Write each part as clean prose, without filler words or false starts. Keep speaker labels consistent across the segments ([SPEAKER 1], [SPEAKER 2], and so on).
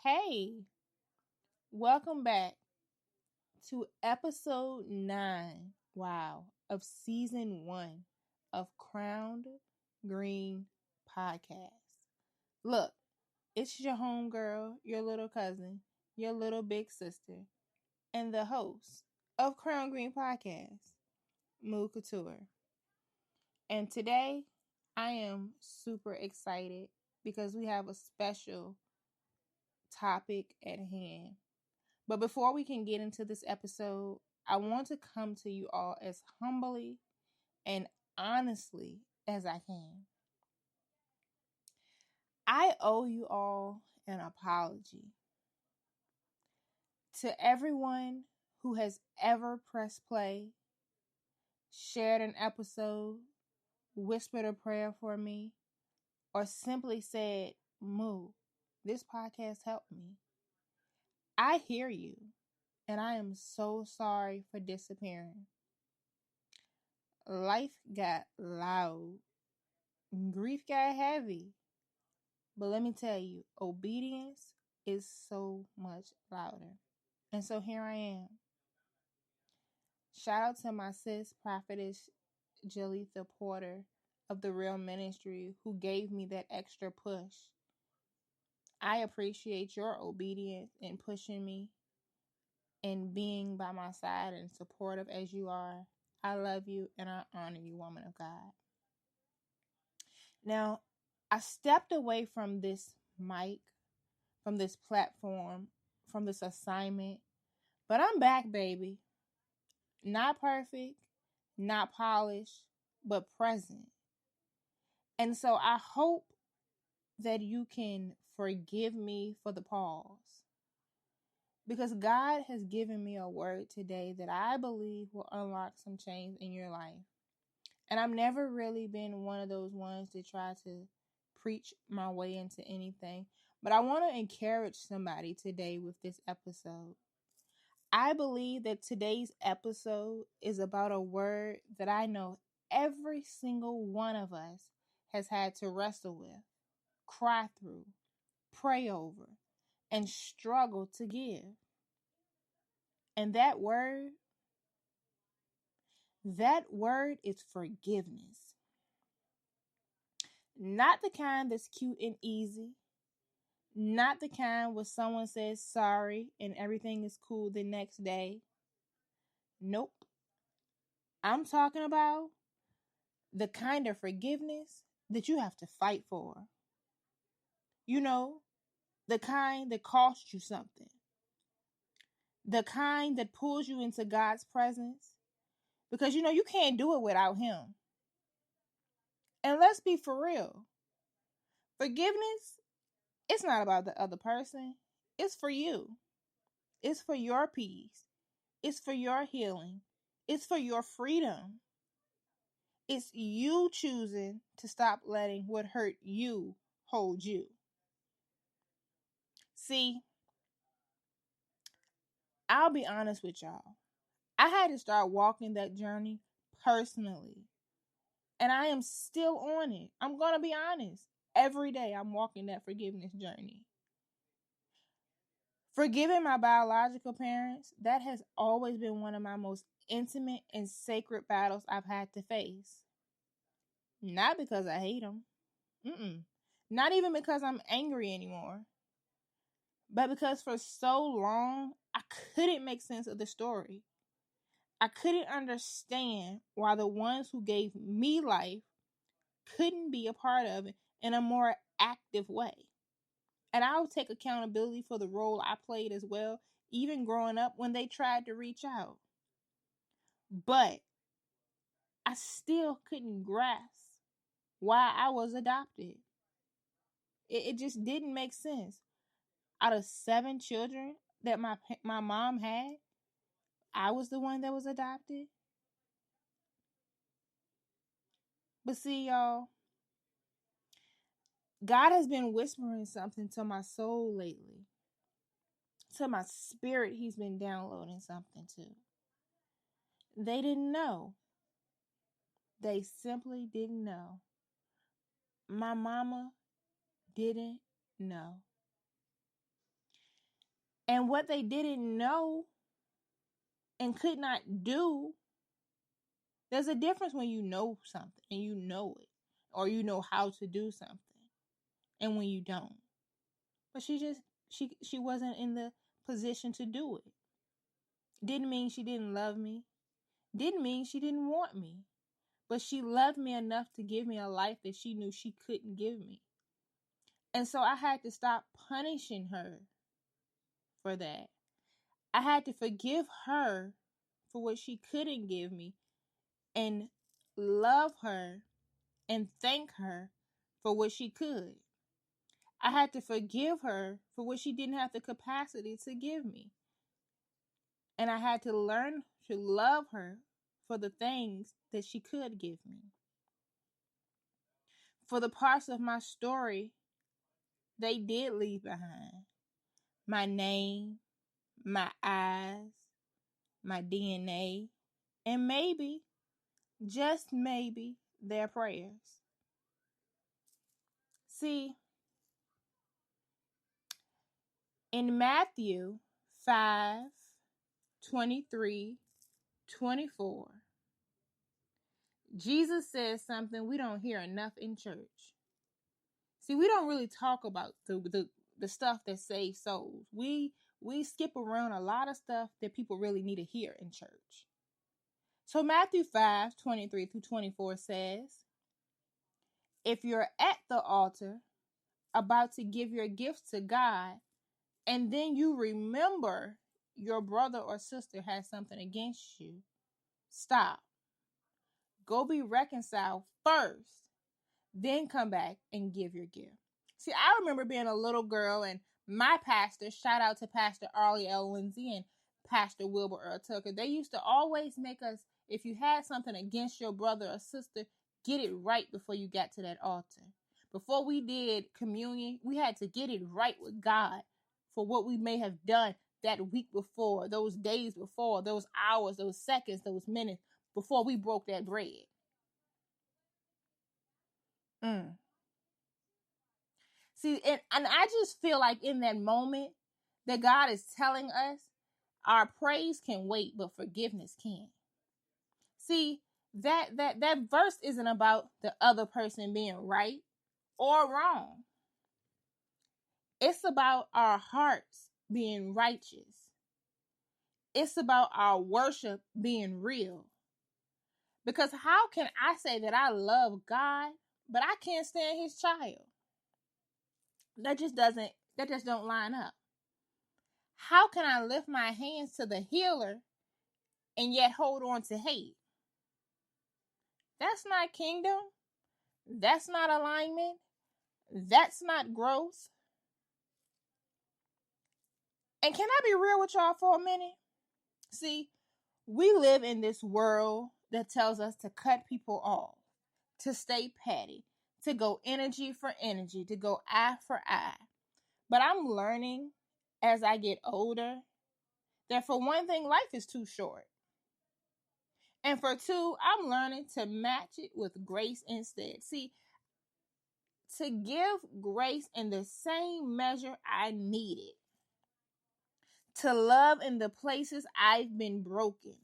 [SPEAKER 1] Hey, welcome back to episode 9, of season 1 of Crowned Green Podcast. Look, it's your homegirl, your little cousin, your little big sister, and the host of Crown Green Podcast, Mood Couture. And today, I am super excited because we have a special topic at hand. But before we can get into this episode, I want to come to you all as humbly and honestly as I can. I owe you all an apology. To everyone who has ever pressed play, shared an episode, whispered a prayer for me, or simply said, "Moo, this podcast helped me." I hear you, and I am so sorry for disappearing. Life got loud. Grief got heavy. But let me tell you, obedience is so much louder. And so here I am. Shout out to my sis, prophetess Jalitha Porter of the Real Ministry, who gave me that extra push. I appreciate your obedience in pushing me and being by my side and supportive as you are. I love you and I honor you, woman of God. Now, I stepped away from this mic, from this platform, from this assignment, but I'm back, baby. Not perfect, not polished, but present. And so I hope that you can forgive me for the pause. Because God has given me a word today that I believe will unlock some change in your life. And I've never really been one of those ones to try to preach my way into anything. But I want to encourage somebody today with this episode. I believe that today's episode is about a word that I know every single one of us has had to wrestle with, cry through, pray over, and struggle to give. And that word is forgiveness. Not the kind that's cute and easy. Not the kind where someone says sorry and everything is cool the next day. Nope. I'm talking about the kind of forgiveness that you have to fight for. You know, the kind that costs you something. The kind that pulls you into God's presence. Because you can't do it without Him. And let's be for real. Forgiveness, it's not about the other person. It's for you. It's for your peace. It's for your healing. It's for your freedom. It's you choosing to stop letting what hurt you hold you. See, I'll be honest with y'all. I had to start walking that journey personally. And I am still on it. I'm going to be honest. Every day I'm walking that forgiveness journey. Forgiving my biological parents, that has always been one of my most intimate and sacred battles I've had to face. Not because I hate them. Not even because I'm angry anymore. But because for so long, I couldn't make sense of the story. I couldn't understand why the ones who gave me life couldn't be a part of it in a more active way. And I'll take accountability for the role I played as well, even growing up when they tried to reach out. But I still couldn't grasp why I was adopted. It just didn't make sense. Out of 7 children that my mom had, I was the one that was adopted. But see, y'all, God has been whispering something to my soul lately. To my spirit, He's been downloading something too. They didn't know. They simply didn't know. My mama didn't know. And what they didn't know and could not do, there's a difference when you know something and you know it, or you know how to do something, and when you don't. But she wasn't in the position to do it. Didn't mean she didn't love me. Didn't mean she didn't want me. But she loved me enough to give me a life that she knew she couldn't give me. And so I had to stop punishing her for that. I had to forgive her for what she couldn't give me and love her and thank her for what she could. I had to forgive her for what she didn't have the capacity to give me. And I had to learn to love her for the things that she could give me. For the parts of my story they did leave behind: my name, my eyes, my DNA, and maybe, just maybe, their prayers. See, in Matthew 5:23-24, Jesus says something we don't hear enough in church. See, we don't really talk about the stuff that saves souls. We skip around a lot of stuff that people really need to hear in church. So Matthew 5:23-24 says, if you're at the altar about to give your gifts to God, and then you remember your brother or sister has something against you, stop. Go be reconciled first, then come back and give your gift. See, I remember being a little girl, and my pastor, shout out to Pastor Arlie L. Lindsay and Pastor Wilbur Earl Tucker, they used to always make us, if you had something against your brother or sister, get it right before you got to that altar. Before we did communion, we had to get it right with God for what we may have done that week before, those days before, those hours, those seconds, those minutes before we broke that bread. See, and I just feel like in that moment that God is telling us our praise can wait, but forgiveness can't. See, that verse isn't about the other person being right or wrong. It's about our hearts being righteous. It's about our worship being real. Because how can I say that I love God, but I can't stand his child? That just don't line up. How can I lift my hands to the healer and yet hold on to hate? That's not kingdom. That's not alignment. That's not growth. And can I be real with y'all for a minute? See, we live in this world that tells us to cut people off, to stay petty, to go energy for energy, to go eye for eye. But I'm learning as I get older that for one thing, life is too short. And for two, I'm learning to match it with grace instead. See, to give grace in the same measure I need it, to love in the places I've been broken,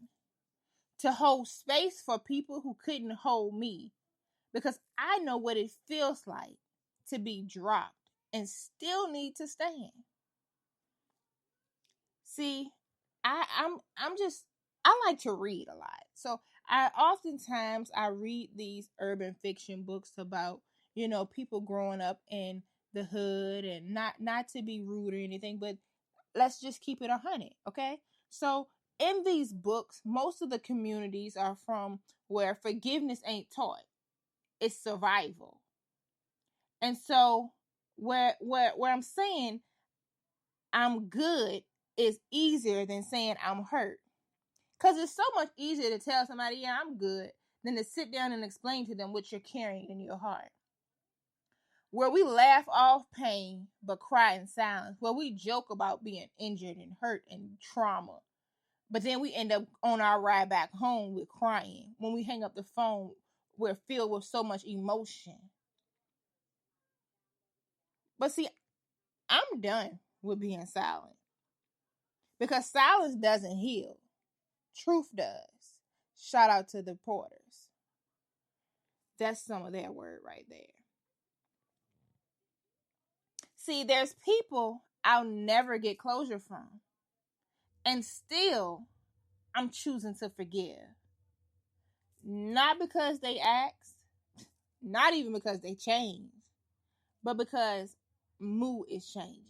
[SPEAKER 1] to hold space for people who couldn't hold me, because I know what it feels like to be dropped and still need to stand. See, I'm just, I like to read a lot. So I read these urban fiction books about, people growing up in the hood, and not to be rude or anything, but let's just keep it 100, okay? So in these books, most of the communities are from where forgiveness ain't taught. It's survival. And so where I'm saying I'm good is easier than saying I'm hurt. Because it's so much easier to tell somebody, yeah, I'm good, than to sit down and explain to them what you're carrying in your heart. Where we laugh off pain but cry in silence. Where we joke about being injured and hurt and trauma. But then we end up on our ride back home with crying. When we hang up the phone, we're filled with so much emotion. But see, I'm done with being silent. Because silence doesn't heal. Truth does. Shout out to the Porters. That's some of their word right there. See, there's people I'll never get closure from. And still, I'm choosing to forgive. Not because they asked, not even because they changed, but because mood is changing.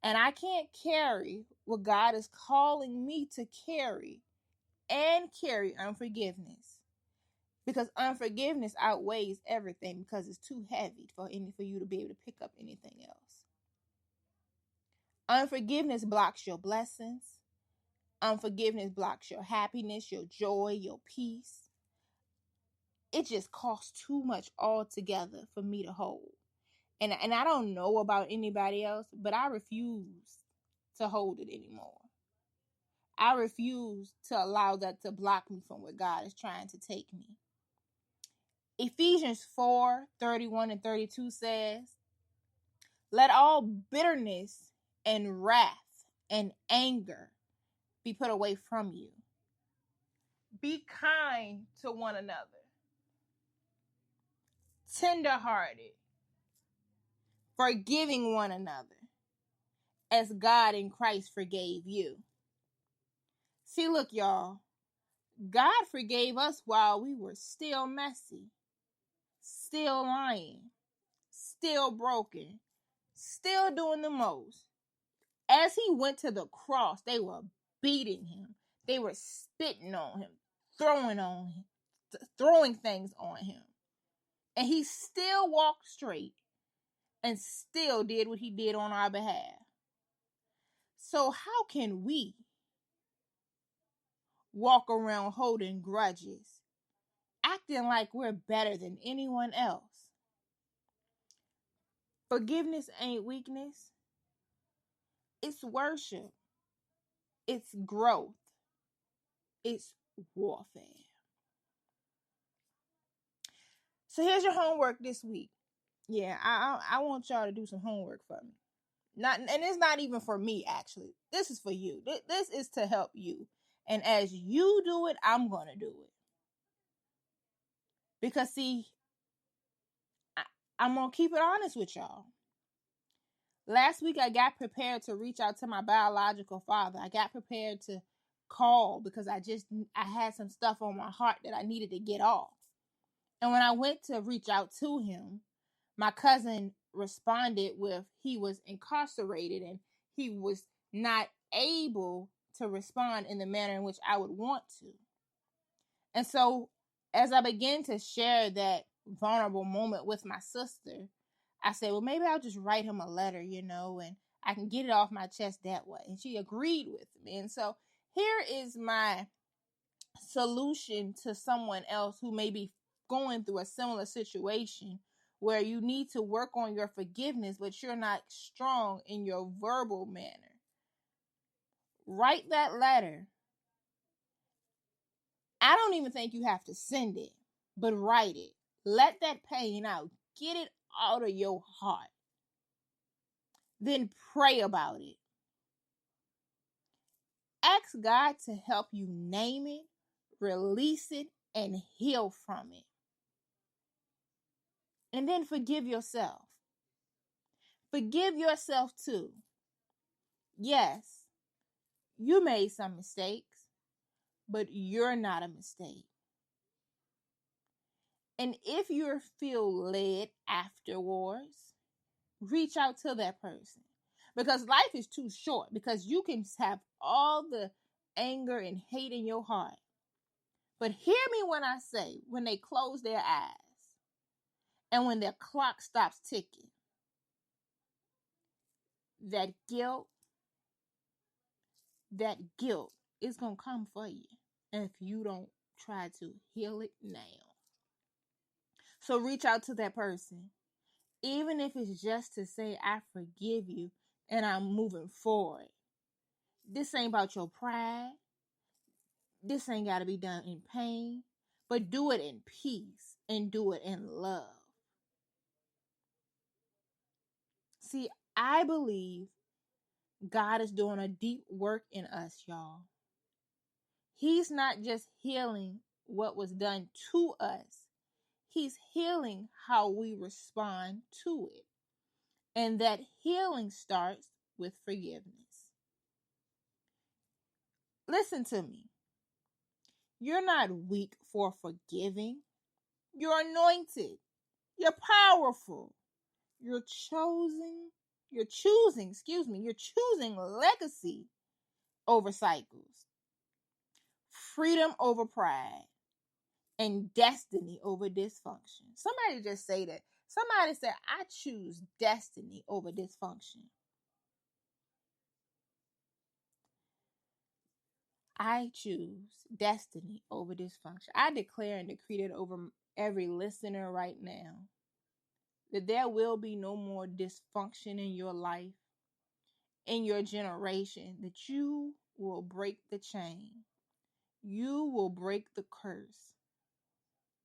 [SPEAKER 1] And I can't carry what God is calling me to carry and carry unforgiveness. Because unforgiveness outweighs everything because it's too heavy for you to be able to pick up anything else. Unforgiveness blocks your blessings. Unforgiveness blocks your happiness, your joy, your peace. It just costs too much altogether for me to hold. And I don't know about anybody else, but I refuse to hold it anymore. I refuse to allow that to block me from what God is trying to take me. Ephesians 4:31 and 32 says, let all bitterness and wrath and anger be put away from you. Be kind to one another, tenderhearted, forgiving one another, as God in Christ forgave you. See, look, y'all. God forgave us while we were still messy, still lying, still broken, still doing the most. As he went to the cross, they were beating him. They were spitting on him, throwing things on him. And he still walked straight and still did what he did on our behalf. So how can we walk around holding grudges, acting like we're better than anyone else? Forgiveness ain't weakness. It's worship. It's growth. It's warfare. So here's your homework this week. Yeah, I want y'all to do some homework for me. And it's not even for me, actually. This is for you. This is to help you. And as you do it, I'm going to do it. Because, see, I'm going to keep it honest with y'all. Last week, I got prepared to reach out to my biological father. I got prepared to call because I had some stuff on my heart that I needed to get off. And when I went to reach out to him, my cousin responded with he was incarcerated and he was not able to respond in the manner in which I would want to. And so as I began to share that vulnerable moment with my sister, I said, well, maybe I'll just write him a letter, and I can get it off my chest that way. And she agreed with me. And so here is my solution to someone else who may be going through a similar situation where you need to work on your forgiveness, but you're not strong in your verbal manner. Write that letter. I don't even think you have to send it, but write it. Let that pain out. Get it out of your heart. Then pray about it. Ask God to help you name it, release it, and heal from it. And then forgive yourself. Forgive yourself too. Yes, you made some mistakes, but you're not a mistake. And if you feel led afterwards, reach out to that person. Because life is too short. Because you can have all the anger and hate in your heart. But hear me when I say, when they close their eyes and when their clock stops ticking, that guilt is going to come for you if you don't try to heal it now. So reach out to that person. Even if it's just to say, I forgive you and I'm moving forward. This ain't about your pride. This ain't got to be done in pain. But do it in peace and do it in love. See, I believe God is doing a deep work in us, y'all. He's not just healing what was done to us, He's healing how we respond to it. And that healing starts with forgiveness. Listen to me. You're not weak for forgiving. You're anointed. You're powerful. You're choosing legacy over cycles, freedom over pride, and destiny over dysfunction. Somebody just say that. Somebody said, I choose destiny over dysfunction. I choose destiny over dysfunction. I declare and decree it over every listener right now that there will be no more dysfunction in your life, in your generation, that you will break the chain. You will break the curse,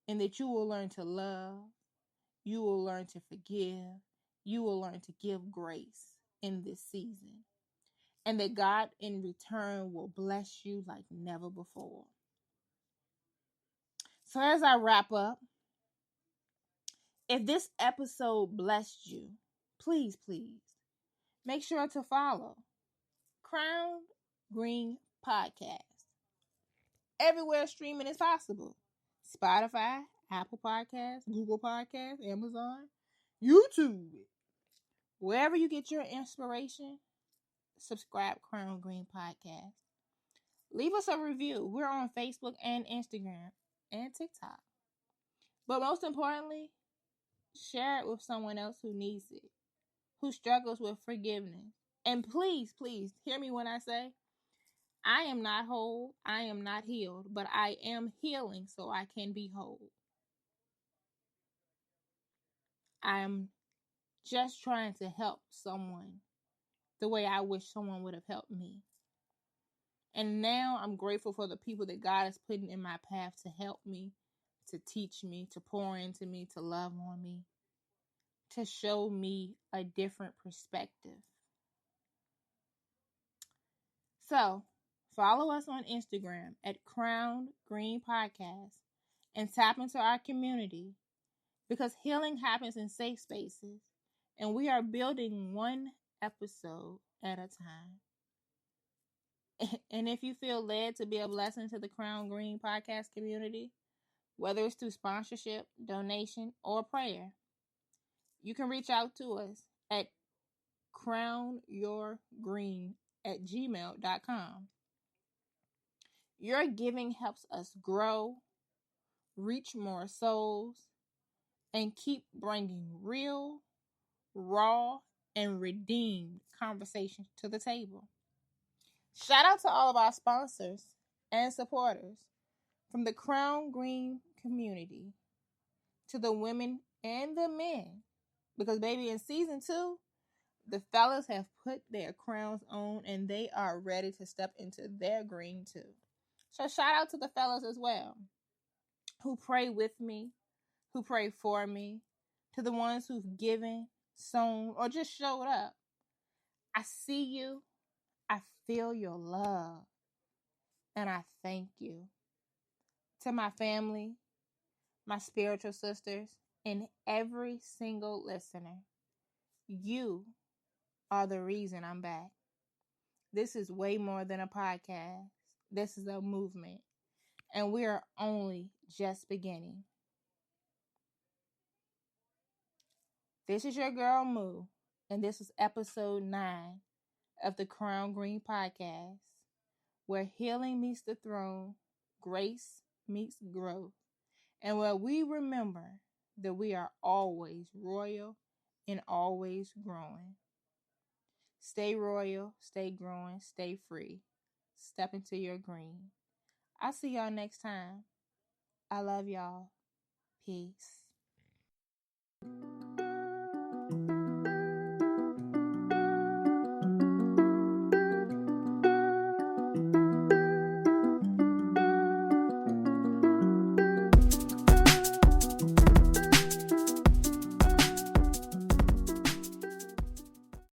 [SPEAKER 1] and that you will learn to love. You will learn to forgive. You will learn to give grace in this season. And that God in return will bless you like never before. So as I wrap up, if this episode blessed you, please make sure to follow Crown Green Podcast. Everywhere streaming is possible. Spotify, Apple Podcasts, Google Podcasts, Amazon, YouTube. Wherever you get your inspiration, subscribe Crown Green Podcast. Leave us a review. We're on Facebook and Instagram and TikTok. But most importantly, share it with someone else who needs it, who struggles with forgiveness. And please hear me when I say, I am not whole, I am not healed, but I am healing so I can be whole. I am just trying to help someone the way I wish someone would have helped me. And now I'm grateful for the people that God is putting in my path to help me, to teach me, to pour into me, to love on me, to show me a different perspective. So, follow us on Instagram at Crown Green Podcast and tap into our community, because healing happens in safe spaces and we are building one episode at a time. And if you feel led to be a blessing to the Crown Green Podcast community, whether it's through sponsorship, donation, or prayer, you can reach out to us at crownyourgreen@gmail.com. Your giving helps us grow, reach more souls, and keep bringing real, raw, and redeemed conversations to the table. Shout out to all of our sponsors and supporters, from the Crown Green community to the women and the men. Because, baby, in season 2, the fellas have put their crowns on and they are ready to step into their green too. So shout out to the fellas as well, who pray with me, who pray for me, to the ones who've given, sown, or just showed up. I see you. I feel your love. And I thank you. To my family, my spiritual sisters, and every single listener, you are the reason I'm back. This is way more than a podcast. This is a movement. And we are only just beginning. This is your girl Moo, and this is episode 9 of the Crown Green Podcast, where healing meets the throne, grace meets growth, and where we remember that we are always royal and always growing. Stay royal, stay growing, stay free. Step into your green. I'll see y'all next time. I love y'all. Peace.